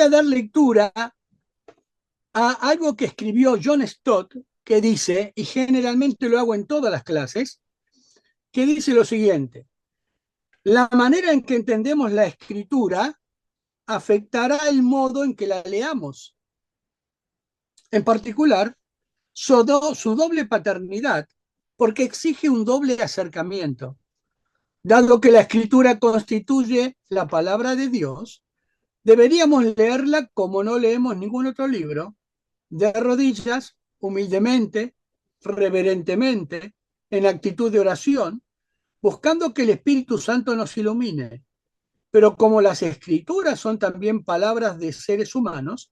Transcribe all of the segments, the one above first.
a dar lectura a algo que escribió John Stott, que dice, y generalmente lo hago en todas las clases, que dice lo siguiente: la manera en que entendemos la escritura afectará el modo en que la leamos. En particular, su doble paternidad, porque exige un doble acercamiento. Dado que la escritura constituye la palabra de Dios, deberíamos leerla como no leemos ningún otro libro, de rodillas, humildemente, reverentemente, en actitud de oración, buscando que el Espíritu Santo nos ilumine. Pero como las escrituras son también palabras de seres humanos,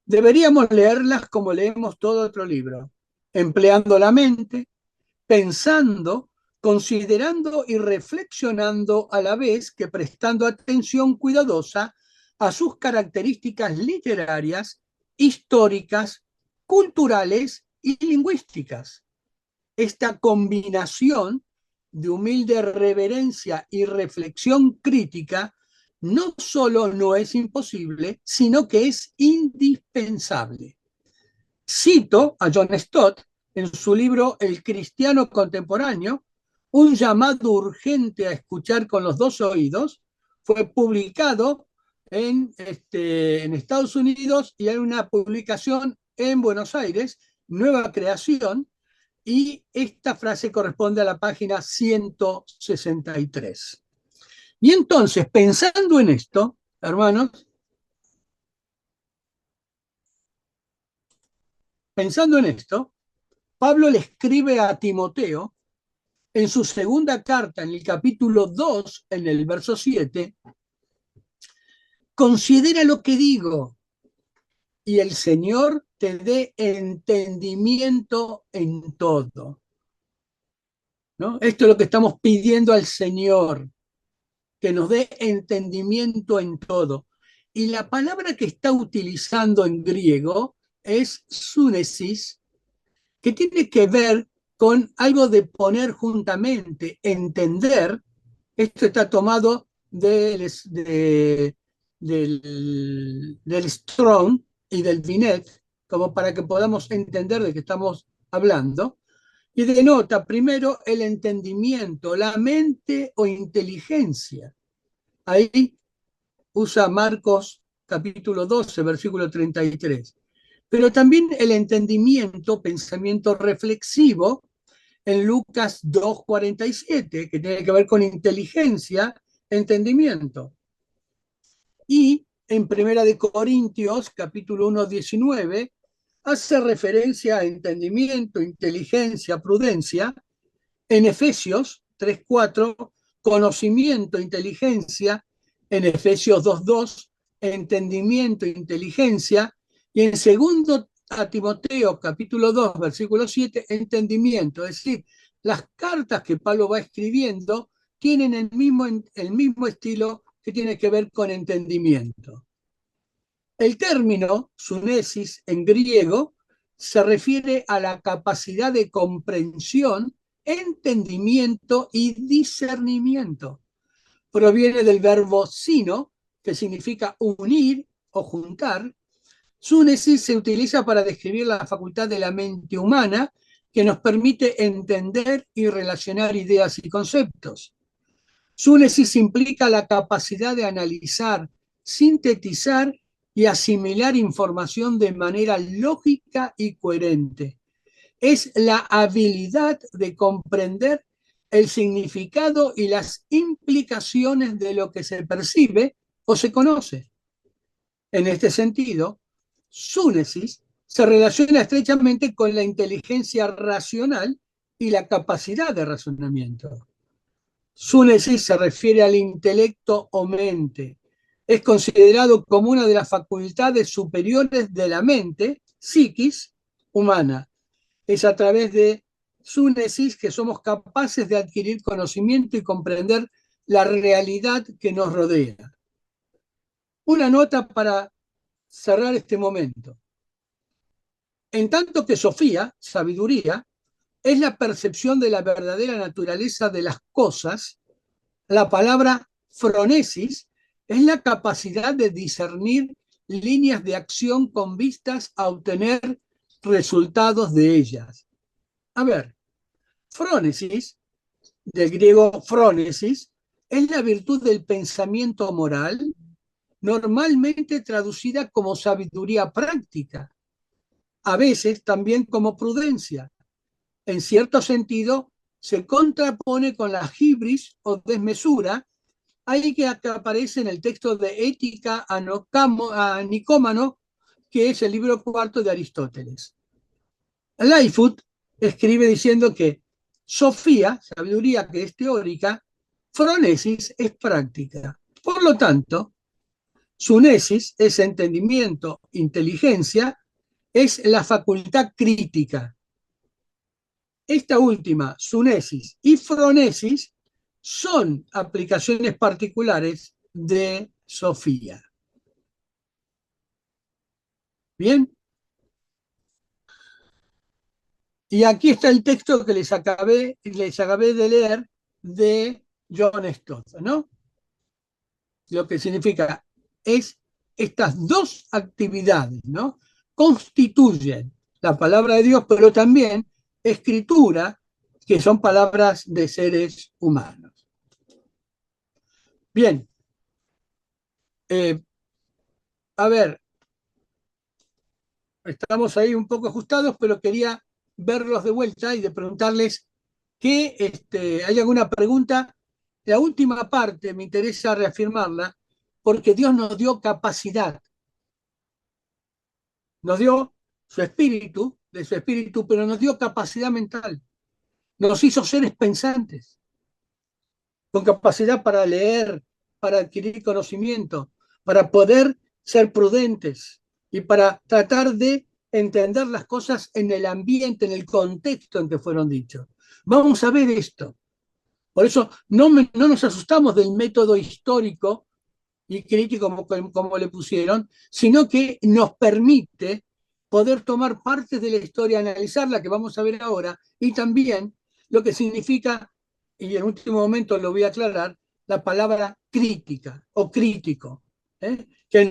deberíamos leerlas como leemos todo otro libro, empleando la mente, pensando, considerando y reflexionando a la vez que prestando atención cuidadosa a sus características literarias, históricas, culturales y lingüísticas. Esta combinación de humilde reverencia y reflexión crítica no solo no es imposible, sino que es indispensable. Cito a John Stott en su libro El cristiano contemporáneo, un llamado urgente a escuchar con los dos oídos. Fue publicado en Estados Unidos y hay una publicación en Buenos Aires, Nueva Creación, y esta frase corresponde a la página 163. Y entonces, pensando en esto, hermanos, pensando en esto, Pablo le escribe a Timoteo en su segunda carta, en el capítulo 2, en el verso 7, considera lo que digo y el Señor te dé entendimiento en todo. ¿No? Esto es lo que estamos pidiendo al Señor, que nos dé entendimiento en todo. Y la palabra que está utilizando en griego es súnesis, que tiene que ver con algo de poner juntamente, entender. Esto está tomado del Strong y del Binet, como para que podamos entender de qué estamos hablando, y denota primero el entendimiento, la mente o inteligencia. Ahí usa Marcos capítulo 12, versículo 33. Pero también el entendimiento, pensamiento reflexivo, en Lucas 2:47, que tiene que ver con inteligencia, entendimiento. Y en Primera de Corintios, capítulo 1:19, hace referencia a entendimiento, inteligencia, prudencia. En Efesios 3:4, conocimiento, inteligencia. En Efesios 2:2, entendimiento, inteligencia. Y en segundo a Timoteo, capítulo 2, versículo 7, entendimiento. Es decir, las cartas que Pablo va escribiendo tienen el mismo estilo, que tiene que ver con entendimiento. El término sunesis en griego se refiere a la capacidad de comprensión, entendimiento y discernimiento. Proviene del verbo sino, que significa unir o juntar. Súnesis se utiliza para describir la facultad de la mente humana que nos permite entender y relacionar ideas y conceptos. Súnesis implica la capacidad de analizar, sintetizar y asimilar información de manera lógica y coherente. Es la habilidad de comprender el significado y las implicaciones de lo que se percibe o se conoce. En este sentido, súnesis se relaciona estrechamente con la inteligencia racional y la capacidad de razonamiento. Súnesis se refiere al intelecto o mente. Es considerado como una de las facultades superiores de la mente, psiquis, humana. Es a través de súnesis que somos capaces de adquirir conocimiento y comprender la realidad que nos rodea. Una nota para cerrar este momento. En tanto que Sofía, sabiduría, es la percepción de la verdadera naturaleza de las cosas, la palabra fronesis es la capacidad de discernir líneas de acción con vistas a obtener resultados de ellas. A ver, frónesis, del griego frónesis, es la virtud del pensamiento moral, normalmente traducida como sabiduría práctica, a veces también como prudencia. En cierto sentido, se contrapone con la hibris o desmesura, ahí que aparece en el texto de Ética a Nicómano, que es el libro cuarto de Aristóteles. Lightfoot escribe diciendo que Sofía, sabiduría que es teórica, fronesis es práctica. Por lo tanto, sunesis es entendimiento, inteligencia, es la facultad crítica. Esta última, sunesis y fronesis, son aplicaciones particulares de Sofía. Bien. Y aquí está el texto que les acabé de leer de John Stott, ¿no? Lo que significa es estas dos actividades, ¿no? Constituyen la palabra de Dios, pero también escritura, que son palabras de seres humanos. Bien, a ver, estamos ahí un poco ajustados, pero quería verlos de vuelta y de preguntarles que hay alguna pregunta. La última parte me interesa reafirmarla, porque Dios nos dio capacidad, nos dio su espíritu, de su espíritu, pero nos dio capacidad mental, nos hizo seres pensantes, con capacidad para leer, para adquirir conocimiento, para poder ser prudentes y para tratar de entender las cosas en el ambiente, en el contexto en que fueron dichos. Vamos a ver esto. Por eso no nos asustamos del método histórico y crítico como le pusieron, sino que nos permite poder tomar partes de la historia, analizarla, que vamos a ver ahora, y también lo que significa, y en último momento lo voy a aclarar, la palabra crítica o crítico, que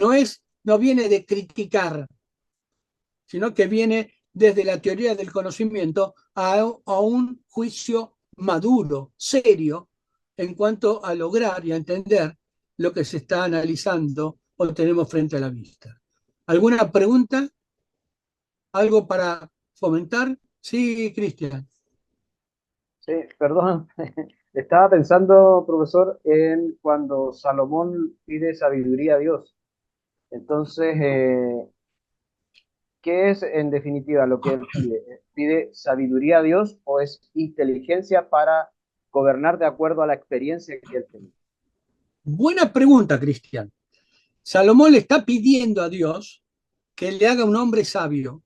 no viene de criticar, sino que viene desde la teoría del conocimiento a un juicio maduro, serio, en cuanto a lograr y a entender lo que se está analizando o tenemos frente a la vista. ¿Alguna pregunta? ¿Algo para fomentar? Sí, Cristian. Sí, perdón. Estaba pensando, profesor, en cuando Salomón pide sabiduría a Dios. Entonces, ¿qué es en definitiva lo que él pide? ¿Pide sabiduría a Dios o es inteligencia para gobernar de acuerdo a la experiencia que él tiene? Buena pregunta, Cristian. Salomón le está pidiendo a Dios que le haga un hombre sabio,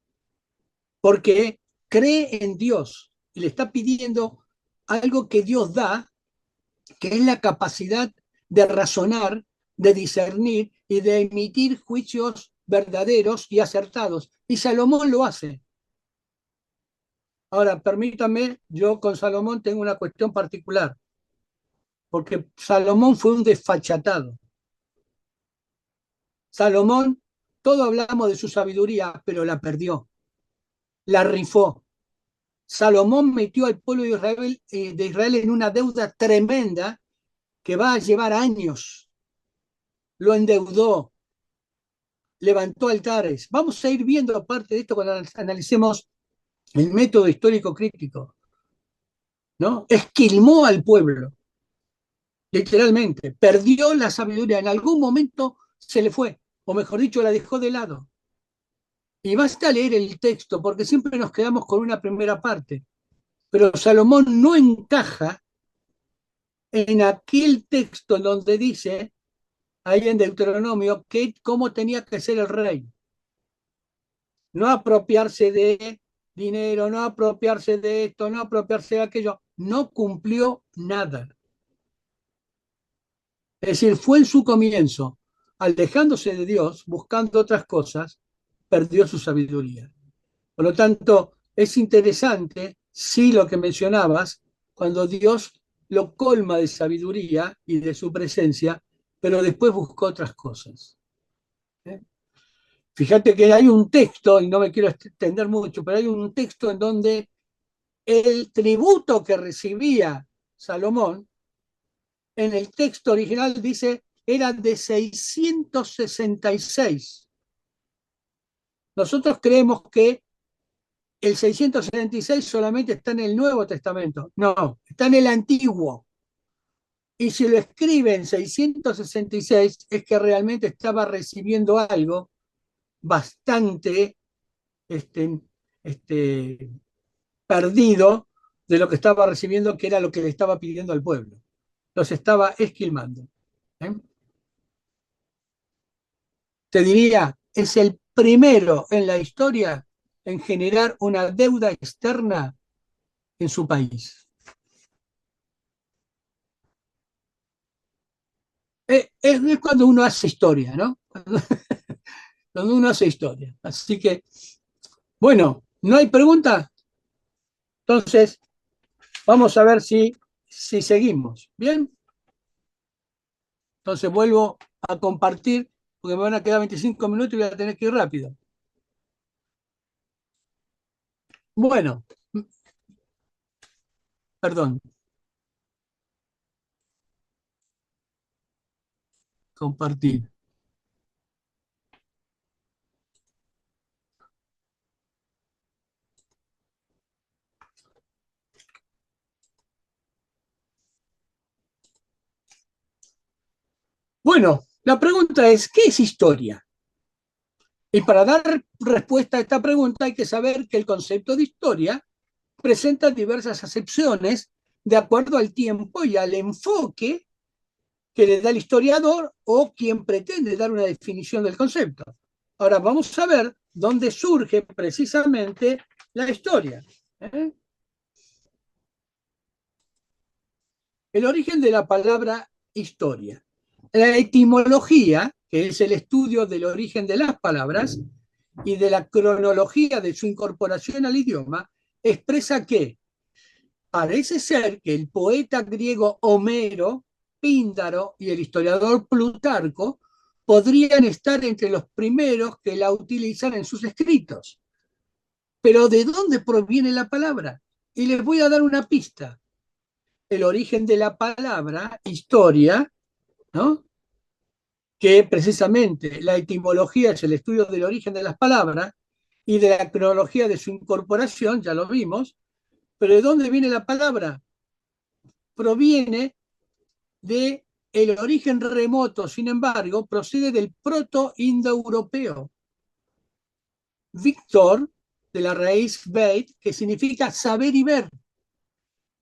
porque cree en Dios y le está pidiendo algo que Dios da, que es la capacidad de razonar, de discernir y de emitir juicios verdaderos y acertados. Y Salomón lo hace. Ahora, permítame, yo con Salomón tengo una cuestión particular, porque Salomón fue un desfachatado. Salomón, todo hablamos de su sabiduría, pero la perdió, la rifó. Salomón metió al pueblo de Israel en una deuda tremenda que va a llevar años. Lo endeudó, levantó altares. Vamos a ir viendo aparte de esto cuando analicemos el método histórico crítico, ¿no? Esquilmó al pueblo, literalmente. Perdió la sabiduría. En algún momento se le fue, o mejor dicho, la dejó de lado. Y basta leer el texto, porque siempre nos quedamos con una primera parte. Pero Salomón no encaja en aquel texto donde dice, ahí en Deuteronomio, que cómo tenía que ser el rey. No apropiarse de dinero, no apropiarse de esto, no apropiarse de aquello. No cumplió nada. Es decir, fue en su comienzo, alejándose de Dios, buscando otras cosas, perdió su sabiduría. Por lo tanto, es interesante, sí, lo que mencionabas, cuando Dios lo colma de sabiduría y de su presencia, pero después buscó otras cosas. ¿Eh? Fíjate que hay un texto, y no me quiero extender mucho, pero hay un texto en donde el tributo que recibía Salomón, en el texto original dice, era de 666. Nosotros creemos que el 666 solamente está en el Nuevo Testamento. No, está en el Antiguo. Y si lo escribe en 666 es que realmente estaba recibiendo algo bastante este, este, perdido de lo que estaba recibiendo, que era lo que le estaba pidiendo al pueblo. Los estaba esquilmando. ¿Eh? Te diría, es el primero en la historia en generar una deuda externa en su país. Es cuando uno hace historia, ¿no? Cuando uno hace historia. Así que, bueno, ¿no hay preguntas? Entonces, vamos a ver si seguimos. ¿Bien? Entonces vuelvo a compartir, porque me van a quedar 25 minutos y voy a tener que ir rápido. Bueno, perdón, compartir. Bueno, la pregunta es, ¿qué es historia? Y para dar respuesta a esta pregunta hay que saber que el concepto de historia presenta diversas acepciones de acuerdo al tiempo y al enfoque que le da el historiador o quien pretende dar una definición del concepto. Ahora vamos a ver dónde surge precisamente la historia. ¿Eh? El origen de la palabra historia. La etimología, que es el estudio del origen de las palabras y de la cronología de su incorporación al idioma, expresa que parece ser que el poeta griego Homero, Píndaro y el historiador Plutarco podrían estar entre los primeros que la utilizan en sus escritos. Pero ¿de dónde proviene la palabra? Y les voy a dar una pista. El origen de la palabra historia, ¿no? Que precisamente la etimología es el estudio del origen de las palabras y de la cronología de su incorporación, ya lo vimos, pero ¿de dónde viene la palabra? Proviene de el origen remoto, sin embargo, procede del proto-indoeuropeo. Víctor, de la raíz Beit, que significa saber y ver.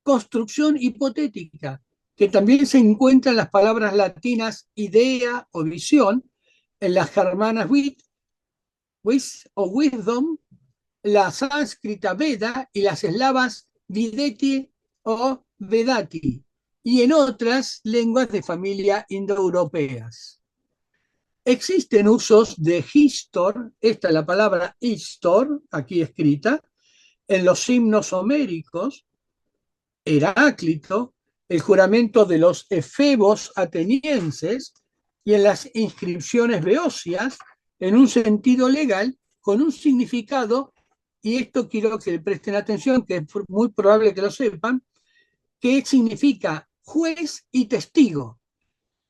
Construcción hipotética, que también se encuentra en las palabras latinas idea o visión, en las germanas wit o wisdom, la sánscrita Veda y las eslavas Videti o Vedati, y en otras lenguas de familia indoeuropeas. Existen usos de histor, esta es la palabra histor, aquí escrita, en los himnos homéricos, Heráclito, el juramento de los efebos atenienses y en las inscripciones beocias, en un sentido legal, con un significado, y esto quiero que le presten atención, que es muy probable que lo sepan, que significa juez y testigo.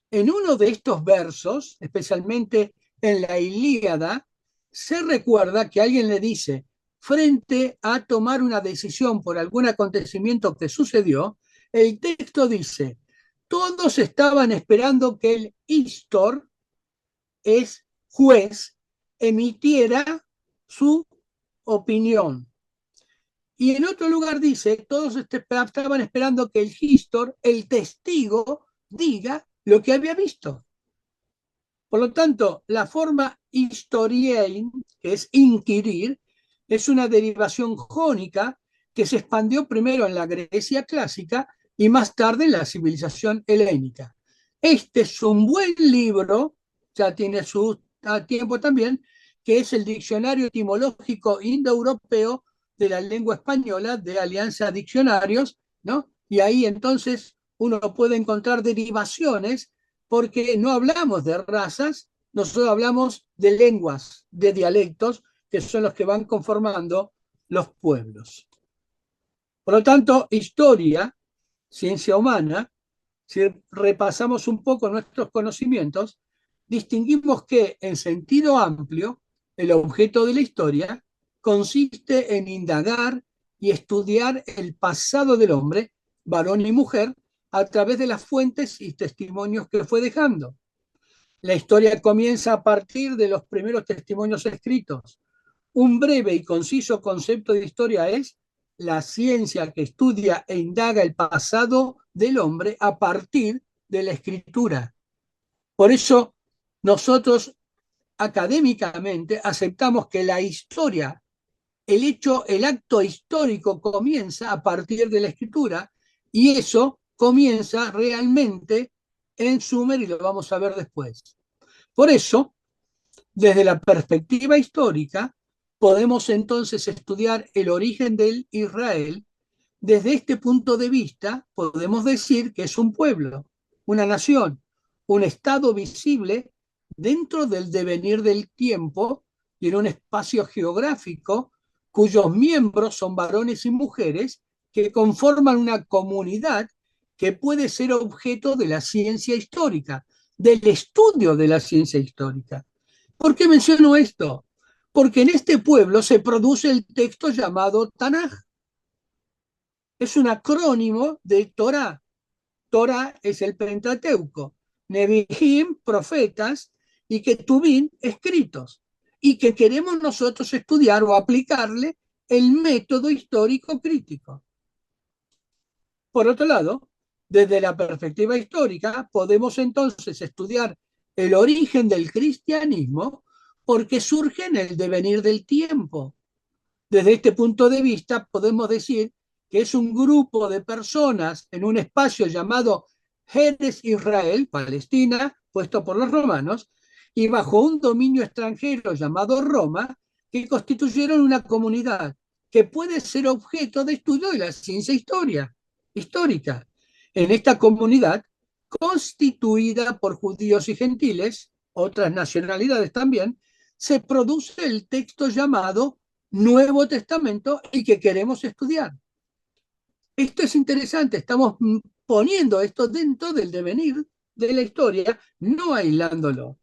En uno de estos versos, especialmente en la Ilíada, se recuerda que alguien le dice, frente a tomar una decisión por algún acontecimiento que sucedió, el texto dice, todos estaban esperando que el Istor, es juez, emitiera su opinión. Y en otro lugar dice, todos estaban esperando que el Histor, el testigo, diga lo que había visto. Por lo tanto, la forma historiein, que es inquirir, es una derivación jónica que se expandió primero en la Grecia clásica y más tarde en la civilización helénica. Este es un buen libro, ya tiene su tiempo también, que es el Diccionario Etimológico Indoeuropeo de la Lengua Española de Alianza Diccionarios, ¿no? Y ahí entonces uno puede encontrar derivaciones porque no hablamos de razas, nosotros hablamos de lenguas, de dialectos, que son los que van conformando los pueblos. Por lo tanto, historia, ciencia humana, si repasamos un poco nuestros conocimientos, distinguimos que, en sentido amplio, el objeto de la historia consiste en indagar y estudiar el pasado del hombre, varón y mujer, a través de las fuentes y testimonios que fue dejando. La historia comienza a partir de los primeros testimonios escritos. Un breve y conciso concepto de historia es la ciencia que estudia e indaga el pasado del hombre a partir de la escritura. Por eso nosotros académicamente aceptamos que la historia, el acto histórico comienza a partir de la escritura y eso comienza realmente en Sumer y lo vamos a ver después. Por eso, desde la perspectiva histórica, podemos entonces estudiar el origen del Israel. Desde este punto de vista, podemos decir que es un pueblo, una nación, un estado visible dentro del devenir del tiempo y en un espacio geográfico cuyos miembros son varones y mujeres que conforman una comunidad que puede ser objeto de la ciencia histórica, del estudio de la ciencia histórica. ¿Por qué menciono esto? Porque en este pueblo se produce el texto llamado Tanaj. Es un acrónimo de Torah. Torah es el Pentateuco, Nebihim, profetas, y Ketubim, escritos, y que queremos nosotros estudiar o aplicarle el método histórico crítico. Por otro lado, desde la perspectiva histórica, podemos entonces estudiar el origen del cristianismo porque surge en el devenir del tiempo. Desde este punto de vista, podemos decir que es un grupo de personas en un espacio llamado Eretz Israel, Palestina, puesto por los romanos, y bajo un dominio extranjero llamado Roma, que constituyeron una comunidad que puede ser objeto de estudio de la ciencia histórica. En esta comunidad, constituida por judíos y gentiles, otras nacionalidades también, se produce el texto llamado Nuevo Testamento y que queremos estudiar. Esto es interesante, estamos poniendo esto dentro del devenir de la historia, no aislándolo.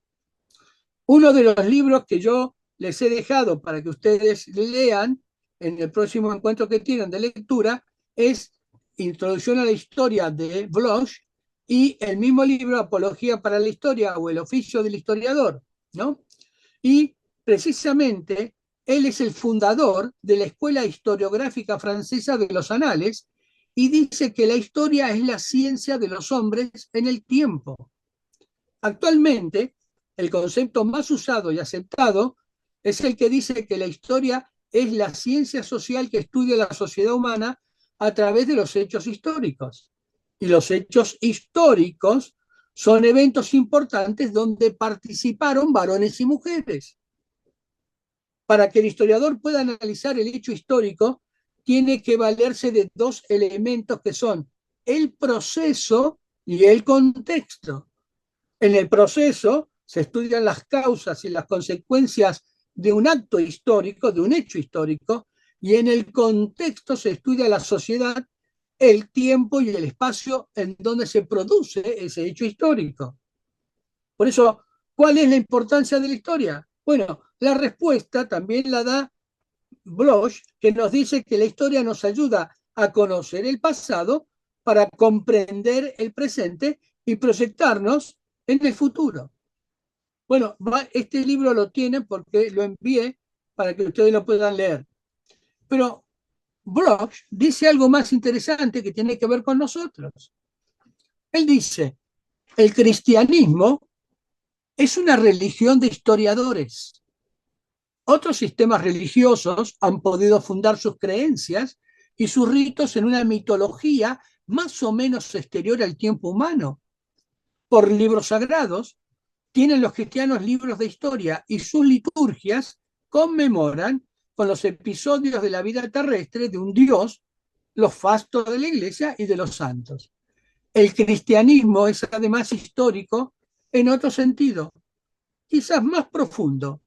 Uno de los libros que yo les he dejado para que ustedes lean en el próximo encuentro que tienen de lectura es Introducción a la Historia de Bloch y el mismo libro Apología para la Historia o El Oficio del Historiador, ¿no? Y precisamente él es el fundador de la Escuela Historiográfica Francesa de los Anales y dice que la historia es la ciencia de los hombres en el tiempo. Actualmente, el concepto más usado y aceptado es el que dice que la historia es la ciencia social que estudia la sociedad humana a través de los hechos históricos. Y los hechos históricos son eventos importantes donde participaron varones y mujeres. Para que el historiador pueda analizar el hecho histórico, tiene que valerse de dos elementos que son el proceso y el contexto. En el proceso se estudian las causas y las consecuencias de un acto histórico, de un hecho histórico, y en el contexto se estudia la sociedad, el tiempo y el espacio en donde se produce ese hecho histórico. Por eso, ¿cuál es la importancia de la historia? Bueno, la respuesta también la da Bloch, que nos dice que la historia nos ayuda a conocer el pasado para comprender el presente y proyectarnos en el futuro. Bueno, este libro lo tienen porque lo envié para que ustedes lo puedan leer. Pero Bloch dice algo más interesante que tiene que ver con nosotros. Él dice, el cristianismo es una religión de historiadores. Otros sistemas religiosos han podido fundar sus creencias y sus ritos en una mitología más o menos exterior al tiempo humano. Por libros sagrados, tienen los cristianos libros de historia y sus liturgias conmemoran con los episodios de la vida terrestre de un Dios, los fastos de la iglesia y de los santos. El cristianismo es además histórico en otro sentido. quizás más profundo,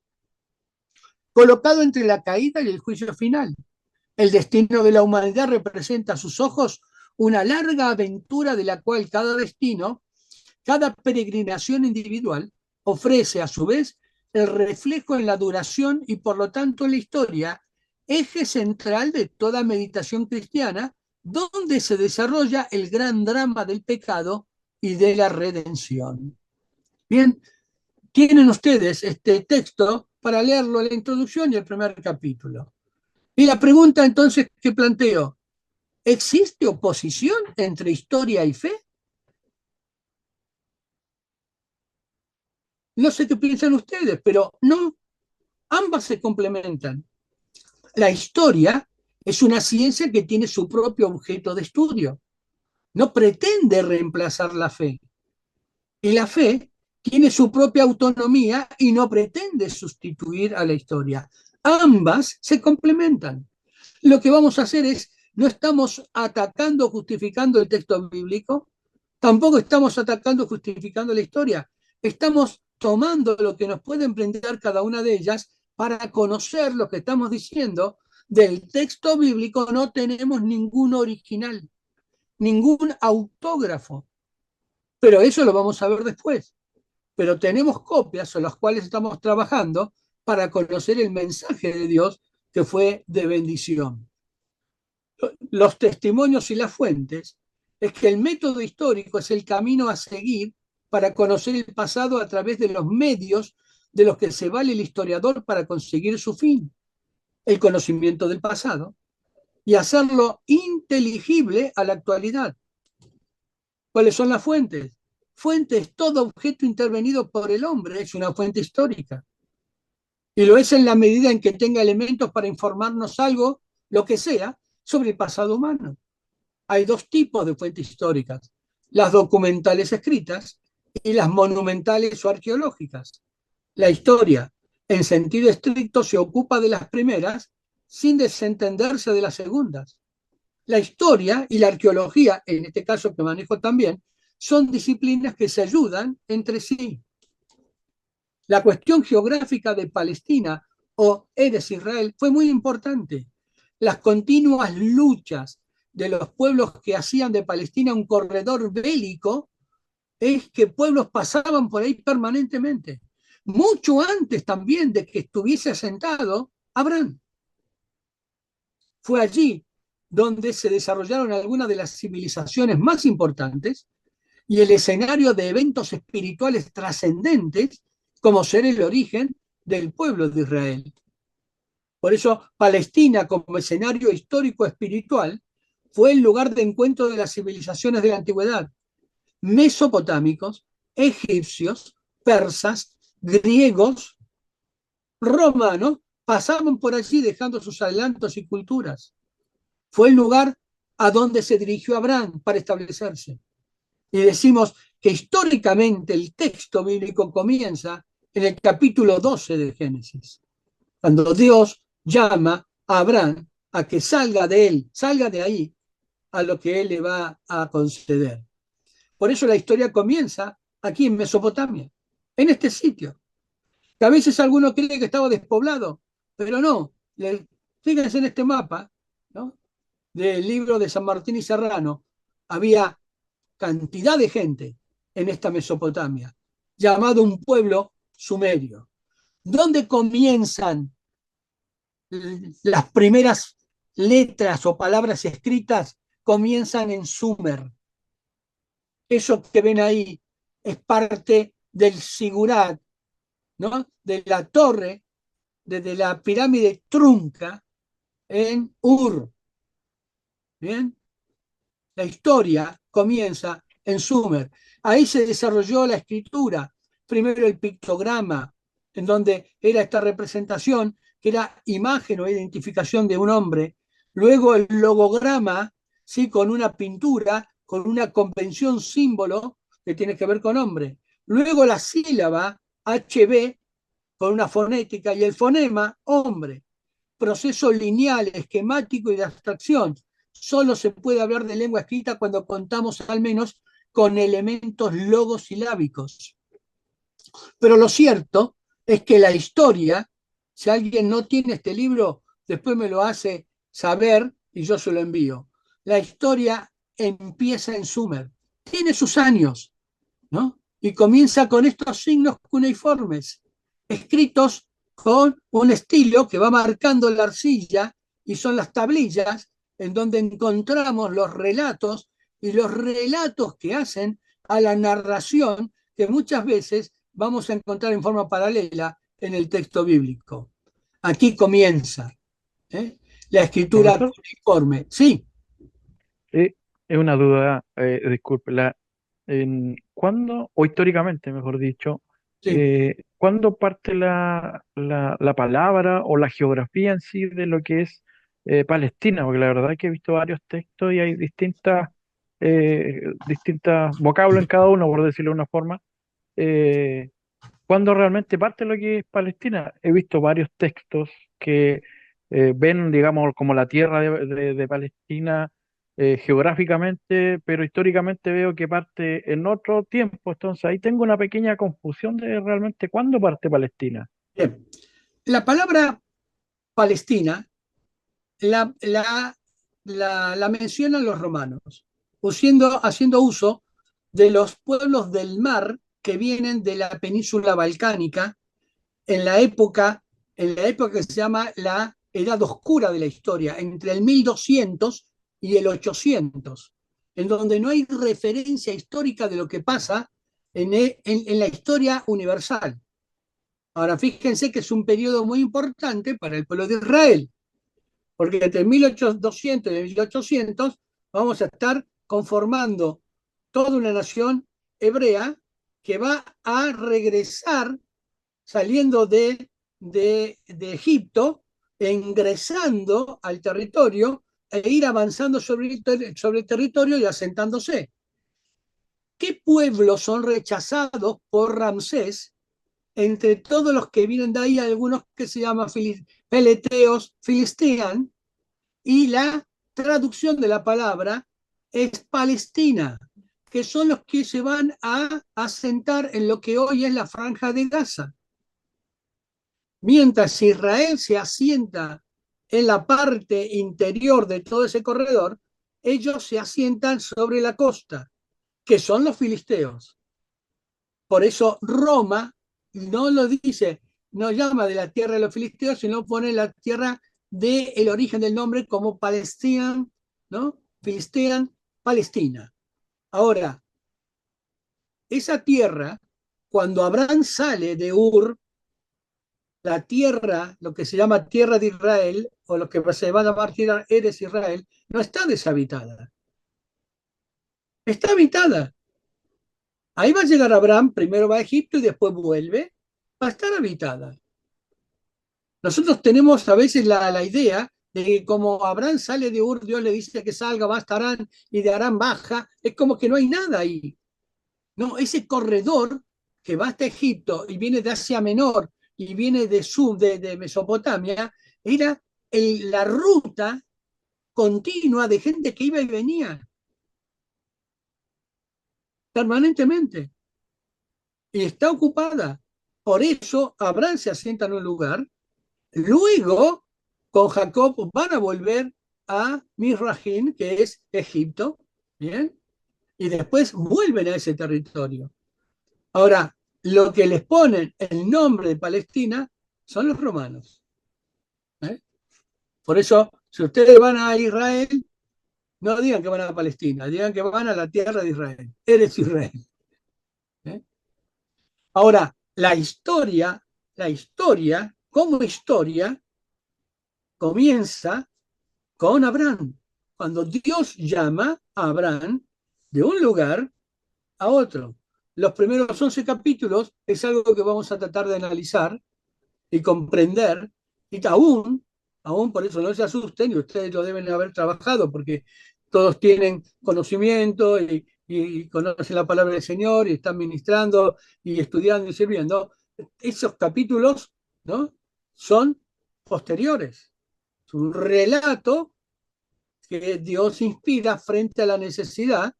colocado entre la caída y el juicio final. El destino de la humanidad representa a sus ojos una larga aventura de la cual cada destino, cada peregrinación individual, ofrece a su vez el reflejo en la duración y por lo tanto en la historia, eje central de toda meditación cristiana, donde se desarrolla el gran drama del pecado y de la redención. Bien, tienen ustedes este texto para leerlo en la introducción y el primer capítulo. Y la pregunta entonces que planteo, ¿existe oposición entre historia y fe? No sé qué piensan ustedes, pero no, ambas se complementan. La historia es una ciencia que tiene su propio objeto de estudio, no pretende reemplazar la fe. Y la fe tiene su propia autonomía y no pretende sustituir a la historia. Ambas se complementan. Lo que vamos a hacer es, no estamos atacando o justificando el texto bíblico, tampoco estamos atacando o justificando la historia. Estamos tomando lo que nos puede emprender cada una de ellas para conocer lo que estamos diciendo. Del texto bíblico no tenemos ningún original, ningún autógrafo, pero eso lo vamos a ver después. Pero tenemos copias en las cuales estamos trabajando para conocer el mensaje de Dios que fue de bendición. Los testimonios y las fuentes es que el método histórico es el camino a seguir para conocer el pasado a través de los medios de los que se vale el historiador para conseguir su fin, el conocimiento del pasado, y hacerlo inteligible a la actualidad. ¿Cuáles son las fuentes? Fuentes, todo objeto intervenido por el hombre es una fuente histórica. Y lo es en la medida en que tenga elementos para informarnos algo, lo que sea, sobre el pasado humano. Hay dos tipos de fuentes históricas, las documentales escritas y las monumentales o arqueológicas. La historia, en sentido estricto, se ocupa de las primeras sin desentenderse de las segundas. La historia y la arqueología, en este caso que manejo también, son disciplinas que se ayudan entre sí. La cuestión geográfica de Palestina o Eres Israel fue muy importante. Las continuas luchas de los pueblos que hacían de Palestina un corredor bélico es que pueblos pasaban por ahí permanentemente, mucho antes también de que estuviese asentado Abraham. Fue allí donde se desarrollaron algunas de las civilizaciones más importantes y el escenario de eventos espirituales trascendentes como ser el origen del pueblo de Israel. Por eso Palestina como escenario histórico espiritual fue el lugar de encuentro de las civilizaciones de la antigüedad, mesopotámicos, egipcios, persas, griegos, romanos, pasaban por allí dejando sus adelantos y culturas. Fue el lugar a donde se dirigió Abraham para establecerse. Y decimos que históricamente el texto bíblico comienza en el capítulo 12 de Génesis, cuando Dios llama a Abraham a que salga de él, salga de ahí, a lo que él le va a conceder. Por eso la historia comienza aquí en Mesopotamia, en este sitio, que a veces alguno cree que estaba despoblado, pero no. Fíjense en este mapa, ¿no?, del libro de San Martín y Serrano, había cantidad de gente en esta Mesopotamia, llamado un pueblo sumerio. ¿Dónde comienzan las primeras letras o palabras escritas? Comienzan en Sumer. Eso que ven ahí es parte del sigurat, ¿no?, de la torre, de la pirámide trunca en Ur. ¿Bien? La historia comienza en Sumer. Ahí se desarrolló la escritura, primero el pictograma, en donde era esta representación que era imagen o identificación de un hombre, luego el logograma, ¿sí?, con una pintura, con una convención símbolo que tiene que ver con hombre, luego la sílaba HB con una fonética y el fonema hombre, proceso lineal, esquemático y de abstracción. Solo se puede hablar de lengua escrita cuando contamos al menos con elementos logosilábicos. Pero lo cierto es que la historia, si alguien no tiene este libro, después me lo hace saber y yo se lo envío. La historia empieza en Sumer, tiene sus años, ¿no? Y comienza con estos signos cuneiformes, escritos con un estilo que va marcando la arcilla y son las tablillas en donde encontramos los relatos y los relatos que hacen a la narración que muchas veces vamos a encontrar en forma paralela en el texto bíblico. Aquí comienza, ¿eh? La escritura Profesor, cuneiforme. Sí, es una duda, disculpe, ¿cuándo, o históricamente, mejor dicho, sí. cuándo parte la palabra o la geografía en sí de lo que es Palestina? Porque la verdad es que he visto varios textos y hay distintas vocablos en cada uno, por decirlo de una forma. Eh, ¿Cuándo realmente parte lo que es Palestina? He visto varios textos que ven, digamos, como la tierra de Palestina geográficamente, pero históricamente veo que parte en otro tiempo. Entonces ahí tengo una pequeña confusión de realmente cuándo parte Palestina. Bien. La palabra Palestina la, la, la mencionan los romanos, haciendo uso de los pueblos del mar que vienen de la península balcánica en en la época que se llama la Edad Oscura de la historia, entre el 1200 y el 800, en donde no hay referencia histórica de lo que pasa en la historia universal. Ahora, fíjense que es un periodo muy importante para el pueblo de Israel, porque entre 1800 y 1800 vamos a estar conformando toda una nación hebrea que va a regresar saliendo de Egipto e ingresando al territorio e ir avanzando sobre el territorio y asentándose. ¿Qué pueblos son rechazados por Ramsés? Entre todos los que vienen de ahí, algunos que se llaman peleteos, filistean, y la traducción de la palabra es Palestina, que son los que se van a asentar en lo que hoy es la Franja de Gaza. Mientras Israel se asienta en la parte interior de todo ese corredor, ellos se asientan sobre la costa, que son los filisteos. Por eso Roma no lo dice, no llama de la tierra de los filisteos, sino pone la tierra del origen del nombre como Palestinan, ¿no? Filistean, Palestina. Ahora, esa tierra, cuando Abraham sale de Ur, la tierra, lo que se llama tierra de Israel, o lo que se va a llamar tierra Eres Israel, no está deshabitada. Está habitada. Ahí va a llegar Abraham, primero va a Egipto y después vuelve, va a estar habitada. Nosotros tenemos a veces la idea de que como Abraham sale de Ur, Dios le dice que salga, va hasta Arán y de Arán baja, es como que no hay nada ahí. No, ese corredor que va hasta Egipto y viene de Asia Menor y viene de Mesopotamia, era la ruta continua de gente que iba y venía permanentemente y está ocupada. Por eso Abraham se asienta en un lugar. Luego, con Jacob van a volver a Misrajim, que es Egipto, ¿bien? Y después vuelven a ese territorio. Ahora, lo que les ponen el nombre de Palestina son los romanos, ¿eh? Por eso, si ustedes van a Israel, no digan que van a Palestina, digan que van a la tierra de Israel. Eres Israel, ¿eh? Ahora, la historia, como historia, comienza con Abraham. Cuando Dios llama a Abraham de un lugar a otro. Los primeros 11 capítulos es algo que vamos a tratar de analizar y comprender, y aún por eso no se asusten, y ustedes lo deben haber trabajado, porque todos tienen conocimiento y conocen la palabra del Señor y están ministrando y estudiando y sirviendo. Esos capítulos, ¿no? Son posteriores. Es un relato que Dios inspira frente a la necesidad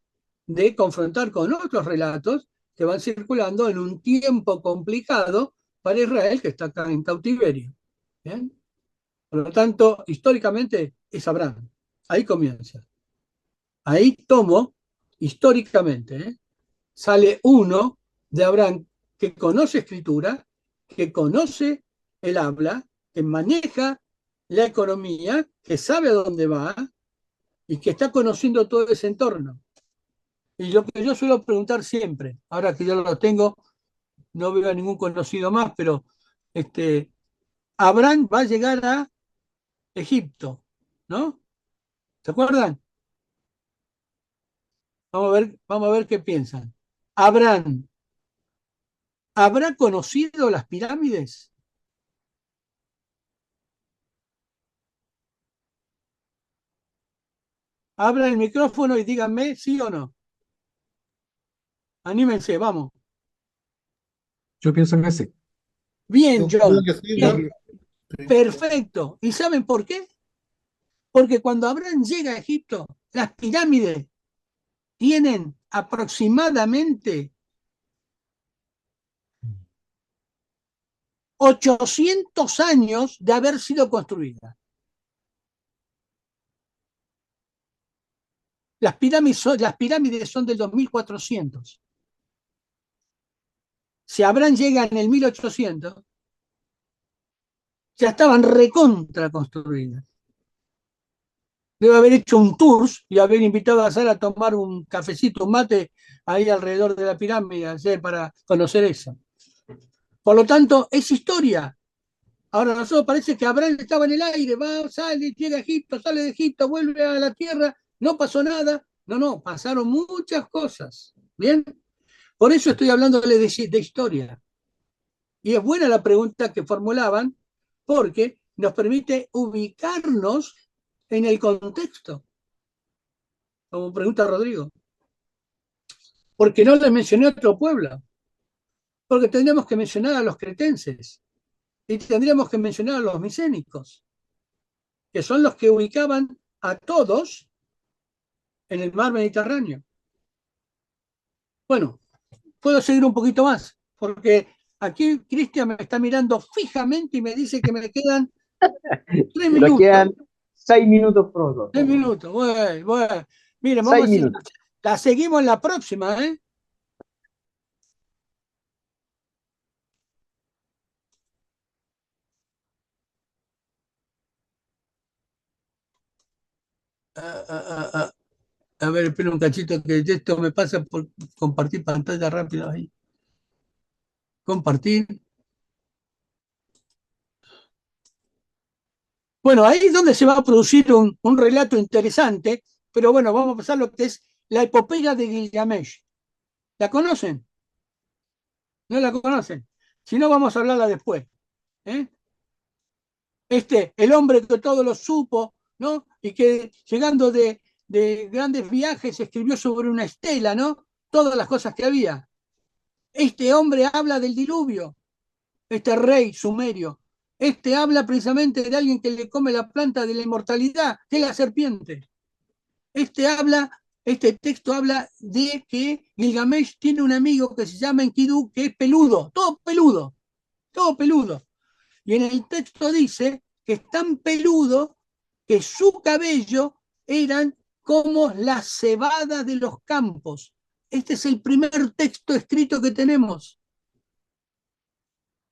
de confrontar con otros relatos que van circulando en un tiempo complicado para Israel, que está acá en cautiverio. ¿Bien? Por lo tanto, históricamente es Abraham. Ahí comienza. Ahí tomo, históricamente, sale uno de Abraham que conoce escritura, que conoce el habla, que maneja la economía, que sabe a dónde va y que está conociendo todo ese entorno. Y lo que yo suelo preguntar siempre, ahora que yo lo tengo, no veo a ningún conocido más, pero Abraham va a llegar a Egipto, ¿no? ¿Se acuerdan? Vamos a ver qué piensan. Abraham, ¿habrá conocido las pirámides? Abra el micrófono y díganme sí o no. Anímense, vamos. Yo pienso que sí. Bien, Yo creo John. que sí, Bien. John. Sí. Perfecto. ¿Y saben por qué? Porque cuando Abraham llega a Egipto, las pirámides tienen aproximadamente 800 años de haber sido construidas. Las pirámides son del 2400. Si Abraham llega en el 1800, ya estaban recontra construidas. Debe haber hecho un tour y haber invitado a Sara a tomar un cafecito, un mate ahí alrededor de la pirámide, para conocer eso. Por lo tanto, es historia. Ahora nosotros parece que Abraham estaba en el aire, va, sale, llega a Egipto, sale de Egipto, vuelve a la tierra, no pasó nada. No, pasaron muchas cosas. ¿Bien? Por eso estoy hablándole de historia. Y es buena la pregunta que formulaban, porque nos permite ubicarnos en el contexto, como pregunta Rodrigo. Porque no le mencioné otro pueblo, porque tendríamos que mencionar a los cretenses y tendríamos que mencionar a los micénicos, que son los que ubicaban a todos en el mar Mediterráneo. Bueno, puedo seguir un poquito más, porque aquí Cristian me está mirando fijamente y me dice que me quedan 3 Nos minutos. quedan 6 minutos pronto. 3 minutos, bueno. Miren, 6 vamos a decir, minutos. la seguimos en la próxima, ¿eh? A ver, espera un cachito que esto me pasa por compartir pantalla rápido ahí. Compartir. Bueno, ahí es donde se va a producir un relato interesante, pero bueno, vamos a pasar a lo que es la epopeya de Gilgamesh. ¿La conocen? ¿No la conocen? Si no, vamos a hablarla después. ¿Eh? El hombre que todo lo supo, ¿no? Y que llegando de grandes viajes escribió sobre una estela, ¿no? Todas las cosas que había. Este hombre habla del diluvio, este rey sumerio. Habla precisamente de alguien que le come la planta de la inmortalidad, que es la serpiente. Este texto habla de que Gilgamesh tiene un amigo que se llama Enkidu, que es peludo, todo peludo, todo peludo. Y en el texto dice que es tan peludo que su cabello eran como la cebada de los campos. Este es el primer texto escrito que tenemos.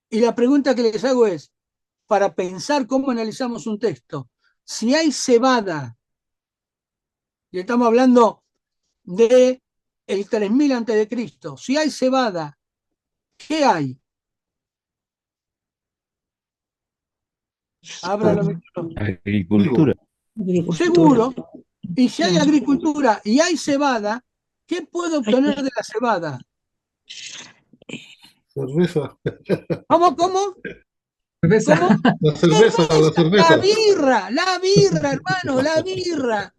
Y la pregunta que les hago es, para pensar cómo analizamos un texto, si hay cebada, y estamos hablando de el 3000 a.C., si hay cebada, ¿qué hay? Ábralo, Agricultura. seguro. Y si hay agricultura y hay cebada, ¿qué puedo obtener de la cebada? Cerveza. ¿Cómo? Cerveza. ¿Cómo? La cerveza, la La cerveza. birra, hermano, la birra.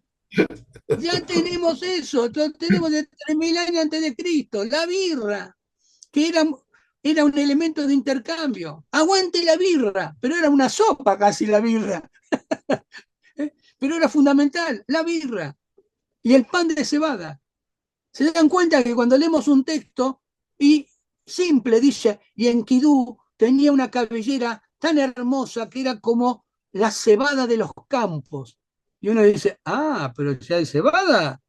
Ya tenemos eso, lo tenemos de 3000 años antes de Cristo, la birra, que era un elemento de intercambio. Aguante la birra, pero era una sopa casi la birra. Pero era fundamental, la birra y el pan de cebada. Se dan cuenta que cuando leemos un texto, Y simple, dice, y Enkidu tenía una cabellera tan hermosa que era como la cebada de los campos. Y uno dice, ah, pero si hay cebada,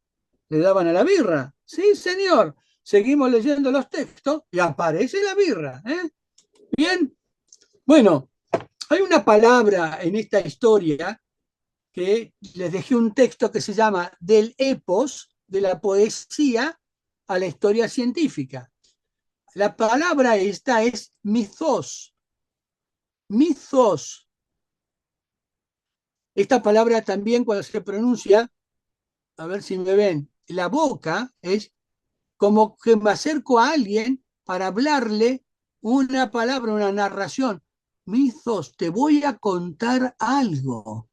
le daban a la birra. Sí, señor. Seguimos leyendo los textos y aparece la birra. ¿Eh? Bien. Bueno, hay una palabra en esta historia que les dejé un texto que se llama Del epos, de la poesía a la historia científica. La palabra esta es mythos. Mythos. Esta palabra también cuando se pronuncia, a ver si me ven, la boca es como que me acerco a alguien para hablarle una palabra, una narración. Mythos, te voy a contar algo.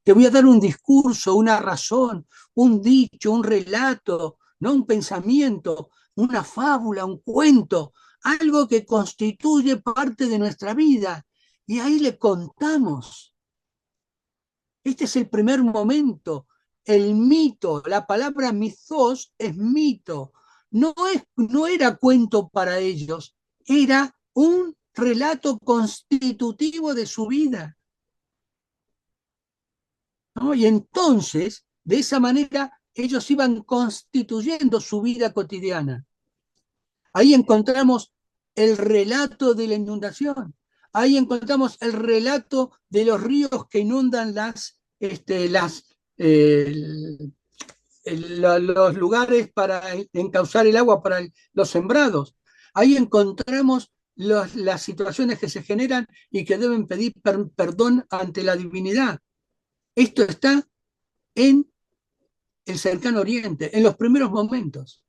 Te voy a dar un discurso, una razón, un dicho, un relato, no un pensamiento, una fábula, un cuento, algo que constituye parte de nuestra vida. Y ahí le contamos. Este es el primer momento, el mito. La palabra mitos es mito. No era cuento para ellos, era un relato constitutivo de su vida. ¿No? Y entonces, de esa manera, ellos iban constituyendo su vida cotidiana. Ahí encontramos el relato de la inundación. Ahí encontramos el relato de los ríos que inundan los lugares para encauzar el agua para los sembrados. Ahí encontramos las situaciones que se generan y que deben pedir perdón ante la divinidad. Esto está en el cercano oriente, en los primeros momentos.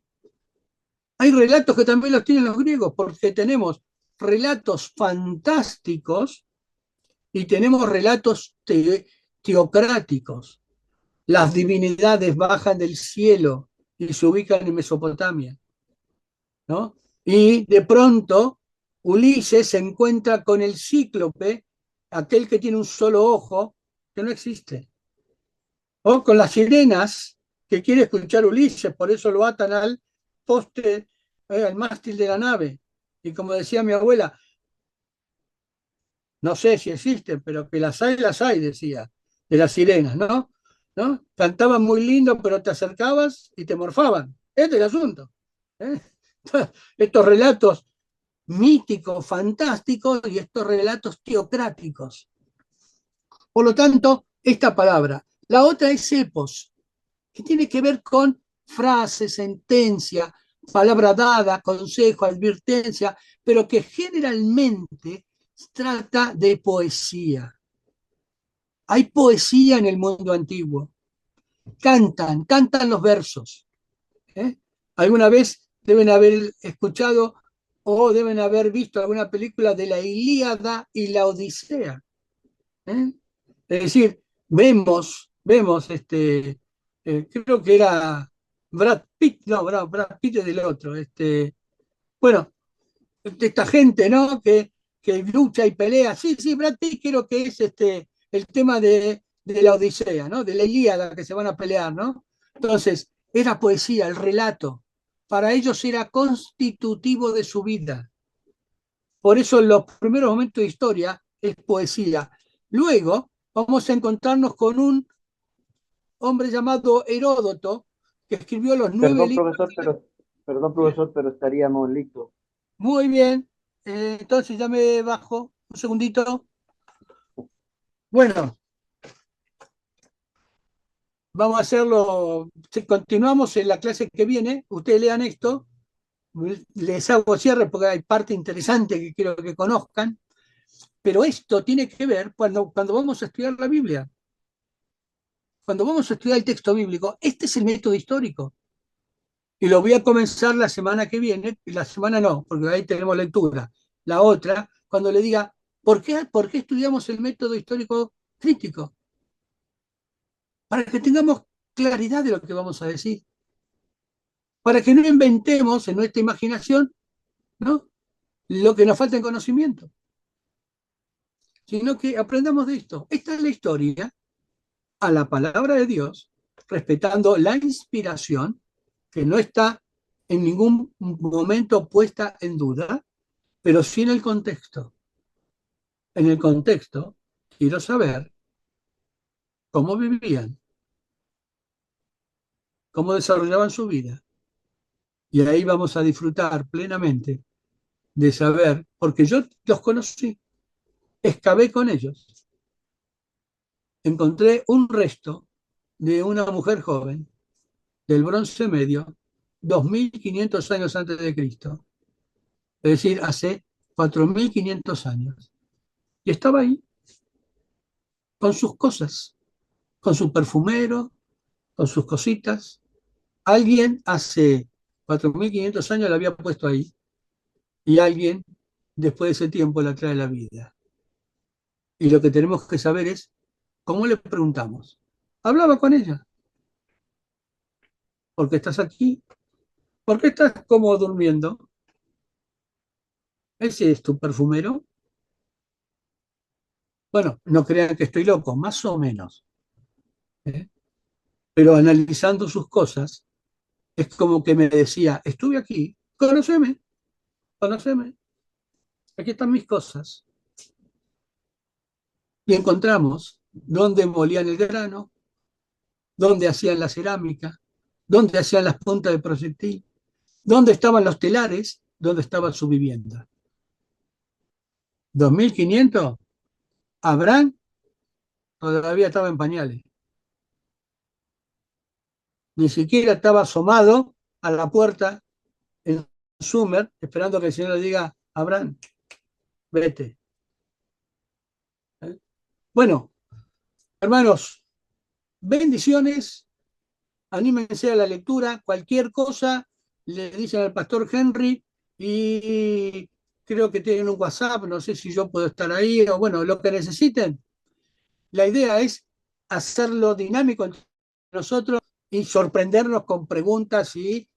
Hay relatos que también los tienen los griegos, porque tenemos relatos fantásticos y tenemos relatos teocráticos. Las divinidades bajan del cielo y se ubican en Mesopotamia, ¿no? Y de pronto Ulises se encuentra con el cíclope, aquel que tiene un solo ojo, que no existe. O con las sirenas, que quiere escuchar Ulises, por eso lo atan al poste, al mástil de la nave. Y como decía mi abuela, no sé si existen, pero que las hay, decía, de las sirenas, ¿no? ¿No? Cantaban muy lindo, pero te acercabas y te morfaban. Este es el asunto. ¿Eh? Estos relatos míticos, fantásticos y estos relatos teocráticos. Por lo tanto, esta palabra. La otra es epos, que tiene que ver con frase, sentencia, palabra dada, consejo, advertencia, pero que generalmente trata de poesía. Hay poesía en el mundo antiguo. Cantan los versos. ¿Eh? Alguna vez deben haber escuchado o deben haber visto alguna película de la Ilíada y la Odisea. ¿Eh? Es decir, vemos creo que era Brad Pitt, no, Brad Pitt es del otro, bueno, esta gente, ¿no? Que lucha y pelea. Sí, sí, Brad Pitt creo que es el tema de la Odisea, ¿no? De la Ilíada que se van a pelear, ¿no? Entonces, era poesía, el relato. Para ellos era constitutivo de su vida. Por eso en los primeros momentos de historia es poesía. Luego vamos a encontrarnos con un hombre llamado Heródoto, que escribió los 9 libros. Perdón, profesor, pero estaríamos listos. Muy bien, entonces ya me bajo un segundito. Bueno, vamos a hacerlo, continuamos en la clase que viene, ustedes lean esto, les hago cierre porque hay parte interesante que quiero que conozcan, pero esto tiene que ver cuando vamos a estudiar la Biblia. Cuando vamos a estudiar el texto bíblico, este es el método histórico. Y lo voy a comenzar la semana que viene, y la semana no, porque ahí tenemos lectura. La otra, cuando le diga, ¿por qué estudiamos el método histórico crítico? Para que tengamos claridad de lo que vamos a decir. Para que no inventemos en nuestra imaginación, ¿no?, lo que nos falta en conocimiento, sino que aprendamos de esto. Esta es la historia a la palabra de Dios, respetando la inspiración, que no está en ningún momento puesta en duda, pero sí en el contexto. En el contexto, quiero saber cómo vivían, cómo desarrollaban su vida. Y ahí vamos a disfrutar plenamente de saber, porque yo los conocí, excavé con ellos, encontré un resto de una mujer joven del Bronce Medio, 2500 años antes de Cristo, es decir, hace 4500 años. Y estaba ahí, con sus cosas, con su perfumero, con sus cositas. Alguien hace 4500 años la había puesto ahí y alguien después de ese tiempo la trae a la vida. Y lo que tenemos que saber es cómo le preguntamos. Hablaba con ella. ¿Por qué estás aquí? ¿Por qué estás como durmiendo? ¿Ese es tu perfumero? Bueno, no crean que estoy loco, más o menos. ¿Eh? Pero analizando sus cosas, es como que me decía, estuve aquí, conóceme, conóceme, aquí están mis cosas. Y encontramos dónde molían el grano, dónde hacían la cerámica, dónde hacían las puntas de proyectil, dónde estaban los telares, dónde estaba su vivienda. 2500, Abraham todavía estaba en pañales, ni siquiera estaba asomado a la puerta en Sumer, esperando que el Señor le diga, Abraham, vete. ¿Eh? Bueno, hermanos, bendiciones, anímense a la lectura, cualquier cosa le dicen al pastor Henry y creo que tienen un WhatsApp, no sé si yo puedo estar ahí o bueno, lo que necesiten. La idea es hacerlo dinámico entre nosotros y sorprendernos con preguntas y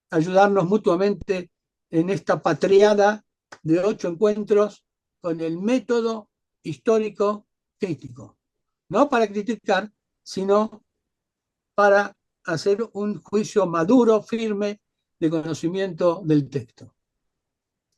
ayudarnos mutuamente en esta patriada de 8 encuentros con el método histórico crítico. No para criticar, sino para hacer un juicio maduro, firme, de conocimiento del texto.